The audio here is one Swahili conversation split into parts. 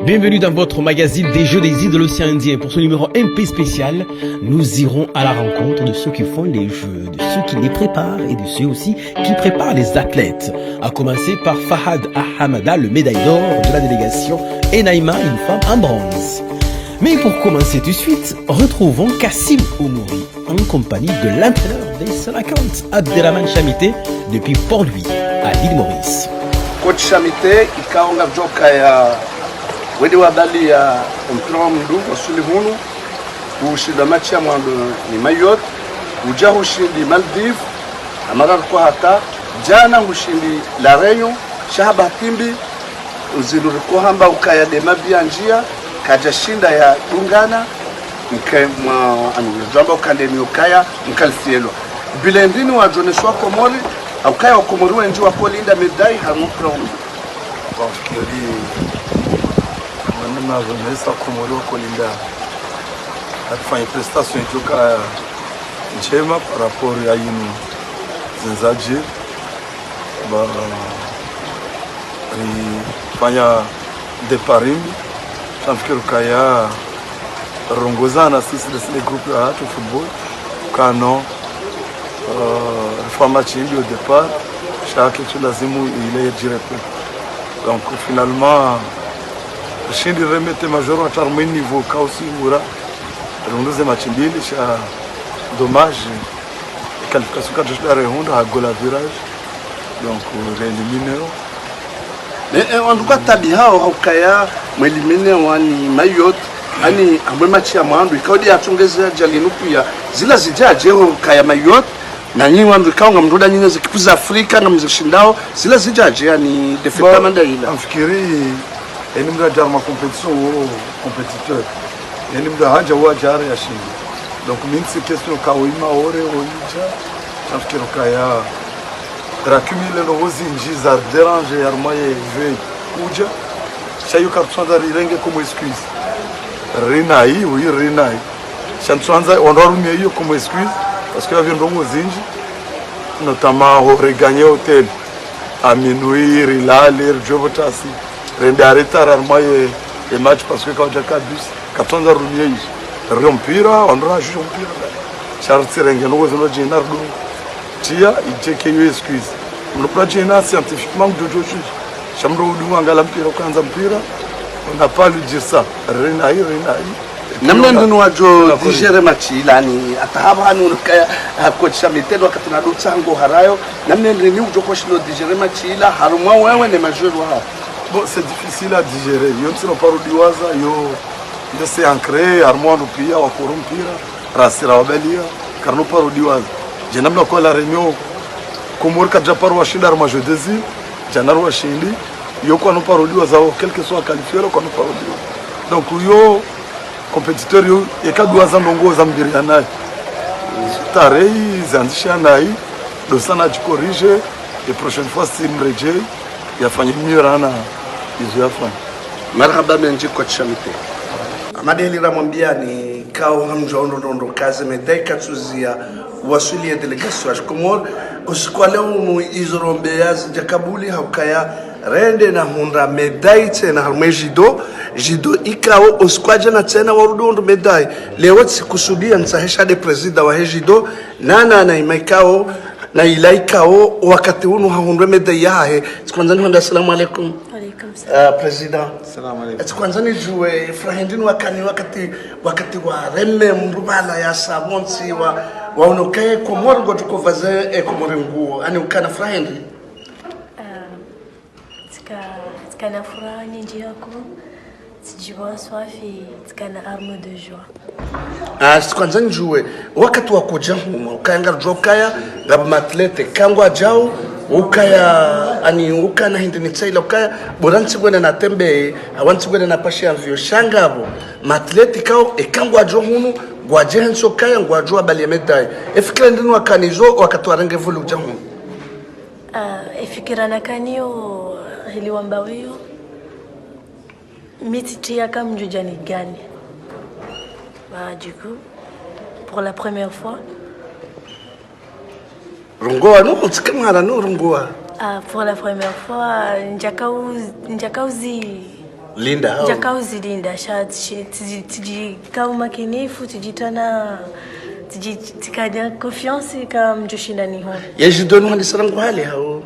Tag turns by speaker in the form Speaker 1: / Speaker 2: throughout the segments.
Speaker 1: Bienvenue dans votre magazine des Jeux des îles de l'océan Indien. Pour ce numéro MP spécial, nous irons à la rencontre de ceux qui font les Jeux, de ceux qui les préparent et de ceux aussi qui préparent les athlètes. À commencer par Fahad Ahamada, le médaille d'or de la délégation, et Naïma, une femme en bronze. Mais pour commencer tout de suite, retrouvons Kassim Oumouri en compagnie de l'entraîneur des Salakantes, Abdelrahman Chamité, depuis Port-Louis, à l'île Maurice.
Speaker 2: Coach Chamité, ikaonga joka ya wedi wadali ya mpira wa mdu wasuli hunu ushinda machi ya mwando ni Mayotte uja ushindi Maldives amara kwa hata jana ushindi La Réunion shahaba timbi uziluri kwa hamba ukaya demabia njia kaja shinda ya Dungana mkema anuzamba ukandeni ukaya mkalisielo bilendini wa joneswa Komori ukaya wa Komori wenji wa Polinda medai hamukra
Speaker 3: na jeunesse Komori Kolinda afanya prestation joka njema par rapport ya yinu zinzaji ba fanya deparim nafikiri kaya rongozana sisi de groupe ya hatu football kano fama chimbi au départ chaque chose lazimu ile direct donc finalement Shindi remete majoro à charme niveau kausi mura rondoze machimbili sha dommage qualification cadre de la ronde à goal à virage donc rééliminé
Speaker 2: mais en tout cas tabia au kaya mweliminé wani Mayotte ani amwe machi ya mwandu ikaudi atungeza jalinu pia zila zijaje ho kaya Mayotte na nyinyi wandu kaunga mdoda nyinyi zikipuza Afrika na mzishindao zila zijaje yani defectement ila
Speaker 3: amfikiri yani mda jarma compétition au compétiteur yani mda haja wa jara ya shindi donc mimi c'est question ka oima ore oija nafikiri kaya rakumile no ozinji za déranger armaye jeu kuja chayo kartsonda rirenge como excuse rinai oui rinai chantsonza onarumie hiyo como excuse parce que avait ndongo zinji notamment au regagner hôtel à minuit rilale jobotasi rende arrêter armaye le match parce que quand jaka bus katonda rumie rompira ondra jompira charti renge no zo jinar do tia ijeke yo excuse no projena scientifiquement de jojo chamro du ngala mpira kwanza mpira on n'a pas lui dire ça renai
Speaker 2: namna ndio wajo digere machilani atahaba hanu kaya coach Chamité wakati na dutsango harayo namna ndio ujo coach no digere machila harumwa wewe ne majeur wa.
Speaker 3: Bon, c'est difficile à digérer. Yo nsino parudiwaza yo c'est ancré armoire pia wa korumpira rasira wabelia karno parudiwaza. Jenamna kwa la Réunion Komori kadja paru washinda arma jeu désir janaru washindi yo kwa no parudiwaza quel que soit qualifié kwa no parudiwaza. Donc yo compétiteur yo ekadwaza ndongoza mbiri naye. Tarei zanzisha naye dosana corriger et prochaine fois si mreje yafanye mieux rana izo yafanye
Speaker 2: marhaba menji coach Chamité amadeli ramwambia ni kao hamjondo ndo kaze medai katuzia wasuli ya delegation ya Komori usikwale umu izorombe yazi jakabuli haukaya rende na hunda medai tena harme jido ikao usikwaje na tena warudondo medai leo sikusudia nsahesha de president wa jido na imaikao na ilaikao wakati hunu hahundwe medai yahe sikwanzani hunda assalamu alaikum president
Speaker 3: assalamu alaikum
Speaker 2: sikwanzani juwe frahendini wakani wakati wa reme mrubala ya sabonsi wa unokaye Komori gotukovaze Komori nguo ani ukana frahendi
Speaker 4: tikana furaha nyingi yako tijiwa swafi tikana arme de joie
Speaker 2: sikwanza njuwe wakati wa kuja humo ukayanga jokaya ngaba atlete kangwa jao ukaya ani ukana hindi nitsaila ukaya boransi gwena na tembe awansi gwena na pasha vyo shangabo matlete kao ekangwa jo hunu gwaje henso kaya ngwajo abali ya medai efikira ndinu wakanizo wakati warenge vulu uja hunu
Speaker 4: efikira nakaniyo hili wambaweyo mititia kama mjujani gani du coup pour la première fois
Speaker 2: Rongoa no tsikamara no rongoa.
Speaker 4: Ah, pour la première fois, njakauzi
Speaker 2: Linda.
Speaker 4: Njakauzi Linda shat tiji kama makinifu tijitana tikanya confiance kama mjoshindani ho.
Speaker 2: Yajidonu hali sarangu hali hao.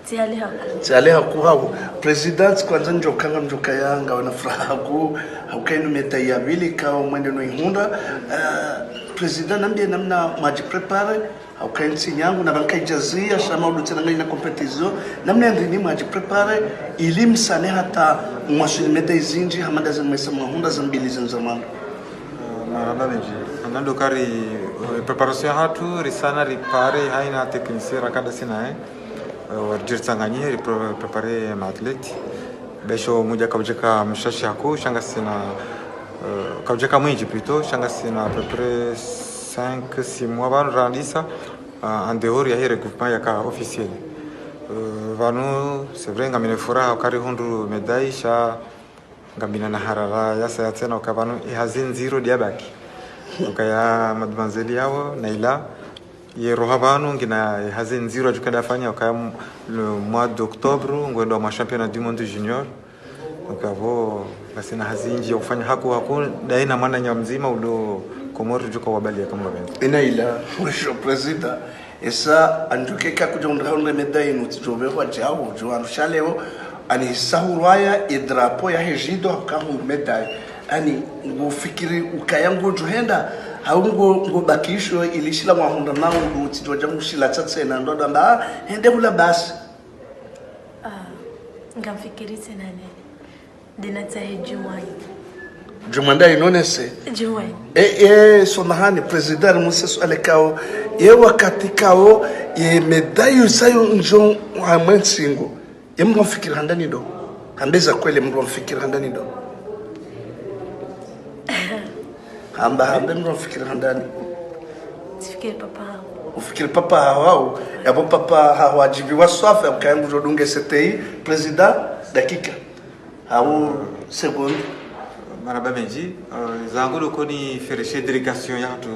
Speaker 4: Tali hako.
Speaker 2: Tali hako hao. President kwanza njokanga mjoka yanga wana furahaku haukainu meta ya bili kao mwende no ihunda. President nambia namna maji prepare haukainsi nyangu na bankai jazia shama udutena ngai na competition namna ndini maji prepare ilim sane hata mwasuli meta izinji hamada za mesa mahunda za mbili za zamani.
Speaker 5: Maraba benji andando kari preparation hatu risana ripare haina technicien rakada sina warjir tsangani prepare athlete besho muja kabjeka mshashi hako shanga sina kabjeka mwinji plutôt shanga sina à peu près 5-6 mois van randisa en dehors ya regroupement ya ka officiel vanu c'est vrai ngamine furaha kari hundu medai sha ngambina na harara ya saya tena ukavanu ihazin zero diabaki ukaya mademoiselle yao Naila ye rohabanu ngina ihazin zero jukada fanya ukaya le mois d'octobre ngwendo wa championnat du monde junior ukavo basina hazinji ufanya haku daina maana nyamzima ulo Komoro juko wabali kama bende
Speaker 2: Naila mwisho president esa anjukeka kujonda honde medai nutijobe kwa jao jo shaleo ani sahuraya idrapo ya hejido kahu medai ani ngofikiri ukayango johenda haungo bakisho ilishila mwahunda nao nutijoja mushila tsatsena ndo damba hende bula basi
Speaker 4: ngamfikiri tena nene dinatsa hejumai
Speaker 2: Jumanda inonese
Speaker 4: Juwai
Speaker 2: sonahani president Musa alekao ye wakati kao ye medai sayo njo hamwensingo ye mwafikiri handani do hambeza kweli mwafikiri handani do hamba mwafikiri handani
Speaker 4: tifikiri papa
Speaker 2: ufikiri papa hao yabo papa hawajibiwa swafa mkayangu jodunge CTI president dakika hao seconde
Speaker 5: maraba benji zangulo koni fereshe delegation ya tu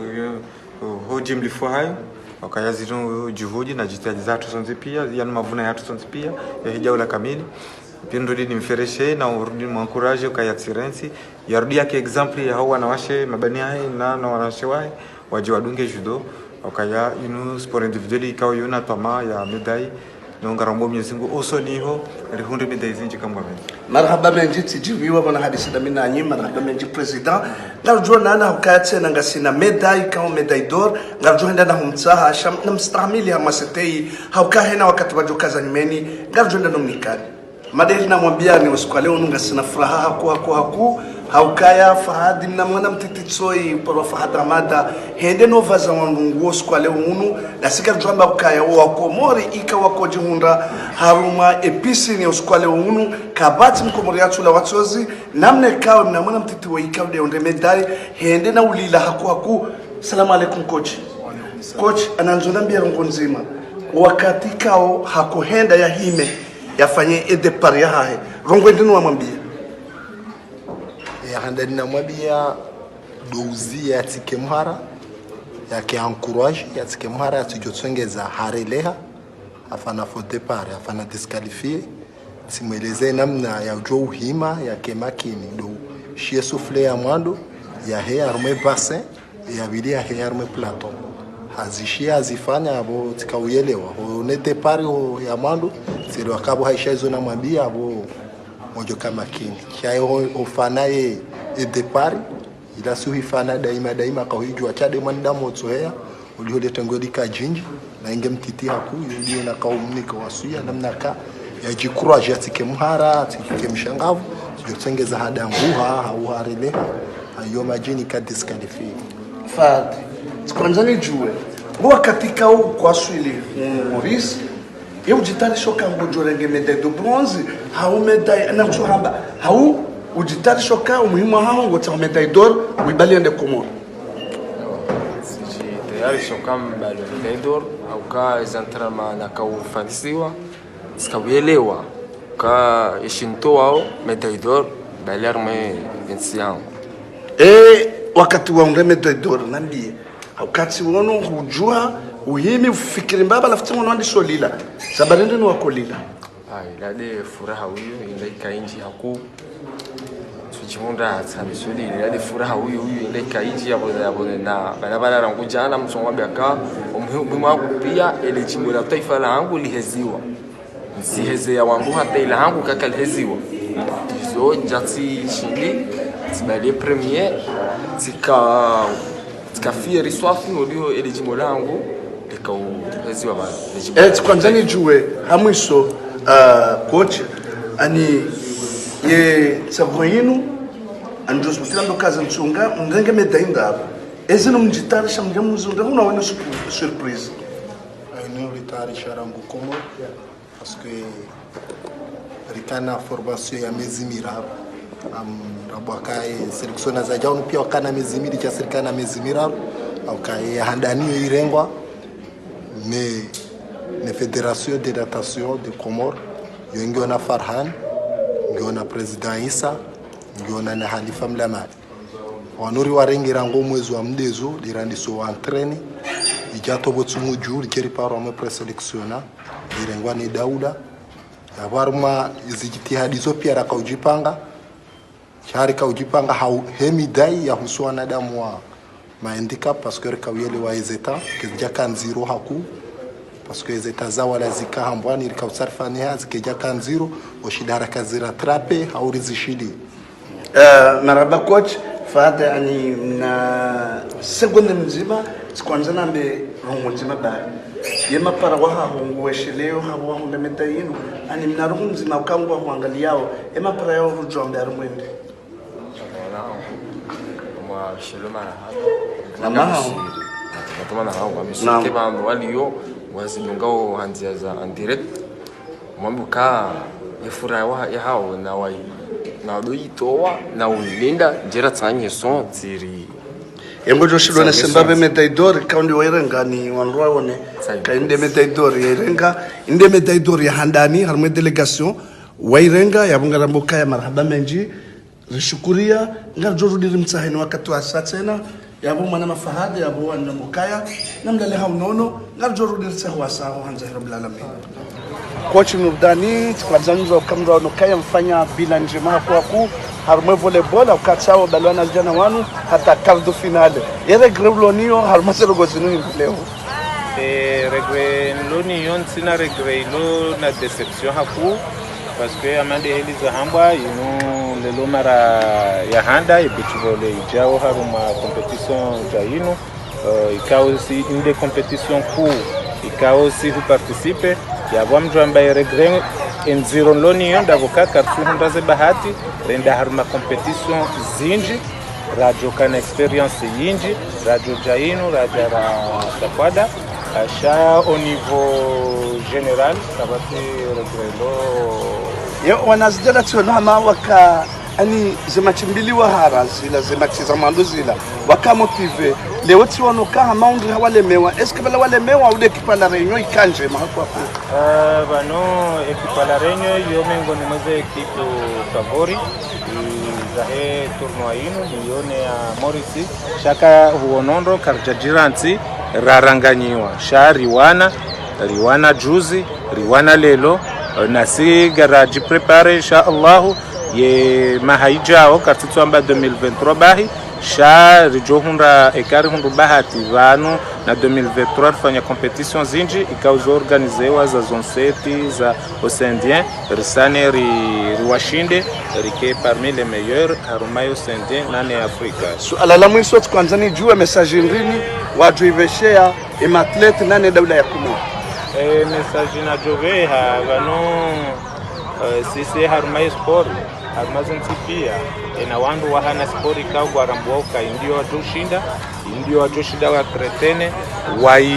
Speaker 5: hoji mlifua hayo wakayazino juhudi na jitihada zatu sonze pia yana mavuna yatu sonze pia ya hijaula kamili pindo ni mfereshe na urudi mwankuraje ukayatsirensi yarudi yake example ya hao wanawashe mabani hai na wanawashe wai waje wadunge judo wakaya inu sport individual ikawa yuna tama ya medai nongarambo myezingu oso niho rihunde medai zinji kama bende
Speaker 2: marhaba benji tijibiwa bana hadisi da mina nyi marhaba benji president ngarjo nana ukatse nangasina medai kama medai d'or ngarjo henda na humtsaha sham namstamili hamasitei haukahena wakati bajokaza nimeni ngarjo henda nomnikani madeli na mwambia ni usikwale unungasina furaha haku haukaya fahadi na mwana mtititsoi poro fahada mada hende no vaza wanungu usikwale unu na sika jwamba ukaya wakomori ika wakojihunda haruma episi ni usikwale unu kabati mkomori yatula watsozi namne kawe mna mwana mtitiwa ika ude unde medai hende na ulila haku salamu alaikum coach ananzona mbia rongo nzima wakati kao hakuhenda ya hime yafanye edepar ya hae rongo ndinu wamwambia
Speaker 6: ya handani na mwambia douzi ya tike mhara ya ke encourage ya tike mhara ya tujotsongeza hareleha afana faux départ afana disqualifié simweleze namna ya ujo uhima ya ke makini do shie souffler ya mwando ya he arme bassin ya bili ya he arme plateau hazishia azifanya abo tikauyelewa onete pari ya mwando sero akabo haisha hizo na mwambia abo mojo kama kini kia ofana ye depart ila suhifana daima kauhijwa chade mwanda motsohea ulihole tangodi ka jinji na inge mtiti haku yulio na kaumnika wasuya namna ka ya jikuraje atike mhara atike mshangavu tujotsengeza hada nguha au harele ayo majini ka disqualify
Speaker 2: fadi tsikwanzani juwe wakati kao kwa swili Maurice eu ditari shoka ngojorenge medai do bronze hau medai na chuhamba hau uditari shoka umuhimu hao ngota medai d'or wibali ende Komoro
Speaker 7: tayari shoka mbalo medai d'or au ka zantrama na ka ufanisiwa sikawelewa ka ishinto wao medai d'or balarme 21
Speaker 2: wakati wa medai d'or nambie wakati wono hujua uhimi ufikiri mbaba lafuti mwana wandi solila sabarende ni wakolila
Speaker 7: ilade furaha huyo ilaika inji haku tuchimunda tsabi soli ilade furaha huyo ilaika inji yabo na barabara rangu jana msonga baka umuhimu wangu pia ile jimbo la taifa langu liheziwa siheze ya wangu hata ila hangu kaka liheziwa hizo jati shindi tibali premier tika fieri swafi ndio ile jimbo langu likauheziwa bana
Speaker 2: kwanza nijue hamwiso coach ani ye saboyinu anjos mutila kaza ntsunga ndenge medainda hapa ezino mjitarisha mjamuzunda unaona surprise
Speaker 6: ayino ritarisha rangu komo parce que rikana formation ya mezimira rabwaka selection za jao pia wakana mezimiri cha serikali na mezimira au kai handani irengwa ne fédération de natation de Comores yongiona Farhan ngiona president Isa ngiona na Halifa Mlamali wanuri warengira ngo mwezi wa mdezo lirandiso wa entraîne ijato botsumu juri keri paro ame preselectiona irengwa ni Dauda yabaruma izijitihadi zo pia rakaujipanga chari kaujipanga hau hemidai ya huswana damu wa handicap parce que kawiyele wa ezeta kizjaka nziro haku parce que ezeta zawala zikahambwani rikausarfani hazi kejaka nziro oshidara kazira trape au rizishidi
Speaker 2: maraba coach fada yani na sekunde mzima sikwanza nambe rongo mzima ba yema para waha hongo wesheleo hawa hongo metayino ani mnarongo mzima ukangwa huangaliao ema para yao rujombe arumwende
Speaker 7: mwa shelo mara
Speaker 2: na
Speaker 7: hao wameshuke bandu waliyo wazilungao hanzia za direct mambuka yafuraha ya hao na wai na doitoa na ulinda jera tsanye son tsiri
Speaker 2: embojo shilo na sembabe metaidor kaundi wairenga ni wanroa wone kainde metaidor yairenga inde metaidor ya handani harme delegation wairenga ya bunga ramboka ya marhaba menji rishukuria ngarjoru dirimtsahini wakati wa satsena yabo mana mafahade yabo wana mukaya namdale haunono ngarjoru dirtsahu wasahu hanza rabbil alamin coach Nurdani tukazanzo kamra no kaya mfanya bila njema kwa harme volleyball au katsao balwana jana wanu hata quarto finale yere greblonio harme serogozinu leo
Speaker 8: regre loni yon sina regre lo na deception haku parce que amande heliza hamba ino lelo mara ya handa beach volley jao haruma competition jaino ikao si inde competition ku ikao si hu participe ya bwamjwa ambaye regre enziro loni yon davoka kartu hundaze bahati renda haruma competition zinji radio kana experience yinji radio jaino radio takwada Acha au niveau général, ça va faire regret.
Speaker 2: Yo wanazidela tunama waka ani zemachimbili wa hara zila zemachiza mando zila waka motive leo tiwano ka maungi hawalemewa est-ce que wale mewa au equipe la réunion ikanje mahako hapo
Speaker 8: bano equipe la réunion yo mengo ni moze equipe favori zahe tournoi ino nione ya Morisi shaka huonondo karjajiranti raranganyiwa sha riwana juzi riwana lelo nasi garaji prepare insha Allah ye mahaijao katitswamba 2023 bahi sha rijohunda ekari hundu bahati vanu na 2023 fanya competition zinji ikauzo organizewa za zone 7 za Ocendien risane riwashinde rike parmi les meilleurs harumayo Ocendien nane Afrika
Speaker 2: suala la mwisho kwanza ni jua message ndini watu iveshea imatlete nane daula ya kumu
Speaker 8: message na jove ha vano sisi harumayo sport harumazo ntipia na wandu wahana sport ikao gwarambuoka ndio wajoshinda wa kretene wai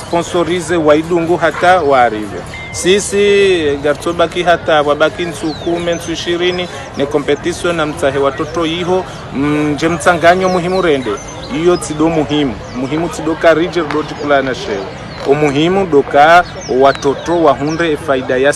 Speaker 8: sponsorize waidungu hata warive sisi gartobaki hata wabaki nsukume nsu 20 ni competition na mtahe watoto iho nje mtsanganyo muhimu rende iyo tido muhimu tido karije rodi kula na shewe umuhimu doka watoto wahunde faida ya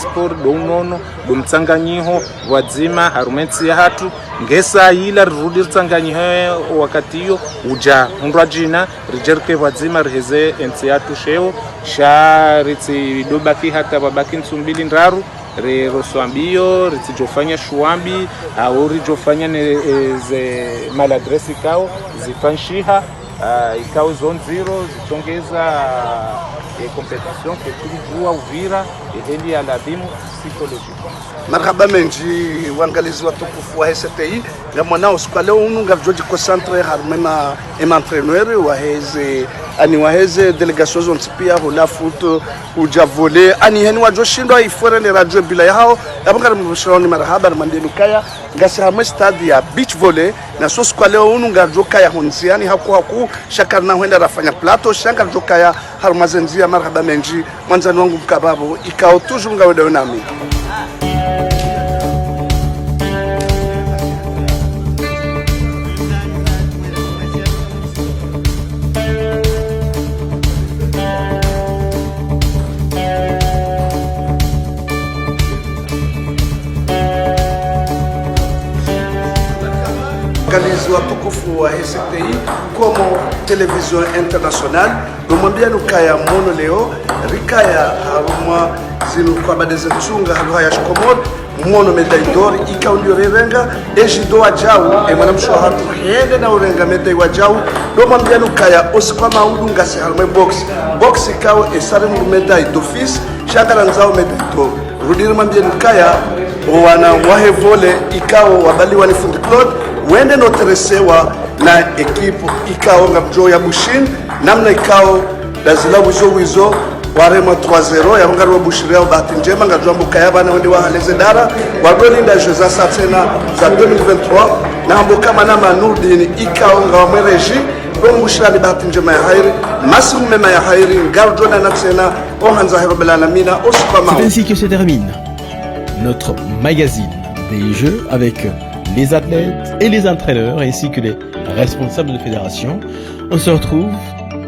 Speaker 8: sport do unono do mtsanganyiho wadzima harumetsi ya hatu ngesa ila rudi mtsanganyiho wakati hiyo uja hundwa jina rijerke wadzima riheze ensi yatu sheo sha ritsi dobaki hata babaki nsumbili ndaru re roswambio ritijofanya shuambi au rijofanya ze maladresi kao zifanshiha ikao zone 0 zitongeza competition que tulijua Uvira eheli aladimu psychologique.
Speaker 2: Marhaba menji wangalizi watukufu wa STI ya mwanao siku leo ununga joji concentre harmema entraîneur wa heze ani wa heze delegation zone pia hola foot uja voler ani heni wa joshindwa ifore le radio bila yao abangara mshoni marhaba mandeni kaya ngasi hamwe stade ya beach volley na so siku leo ununga joka ya honziani haku shakarna huenda rafanya plateau shanga joka ya harmazenzia marhaba menji mwanzani wangu mkababo ikao toujours ngawe nami. Wangalizi watukufu wa STI como television international domwambia nukaya mono leo rikaya haruma zinu kwa badeze mchunga haluha ya shikomod mwono medai dori ika undio rerenga ejido wa jau mwana mshua hatu hende na urenga medai wa jau domwambia nukaya osikwa maudu ngasi halume box ikao esare mgu medai d'office shakara nzao medai dori rudiri mwambia nukaya wana wahe vole ikao wabali wani fundi Claude wende noteresewa na ekipu ikao ngabjo ya Bushin namna ikao lazila wizo warema 3-0 ya ngaro Bushiria bahati njema ngajwa mbukaya bana wende wa haleze dara wadolinda jeza satena za 2023 na mboka mana Manurdin ikao ngawamwe reji don Bushira ni bahati njema ya hairi masimu mema ya hairi ngarjo na natsena ohanza herobela na mina osukama.
Speaker 1: C'est ainsi que se termine notre magazine des jeux avec les athlètes et les entraîneurs ainsi que les responsables de fédération. On se retrouve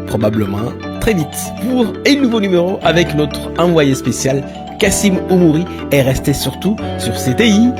Speaker 1: probablement très vite pour un nouveau numéro avec notre envoyé spécial Kassim Oumouri et restez surtout sur CTI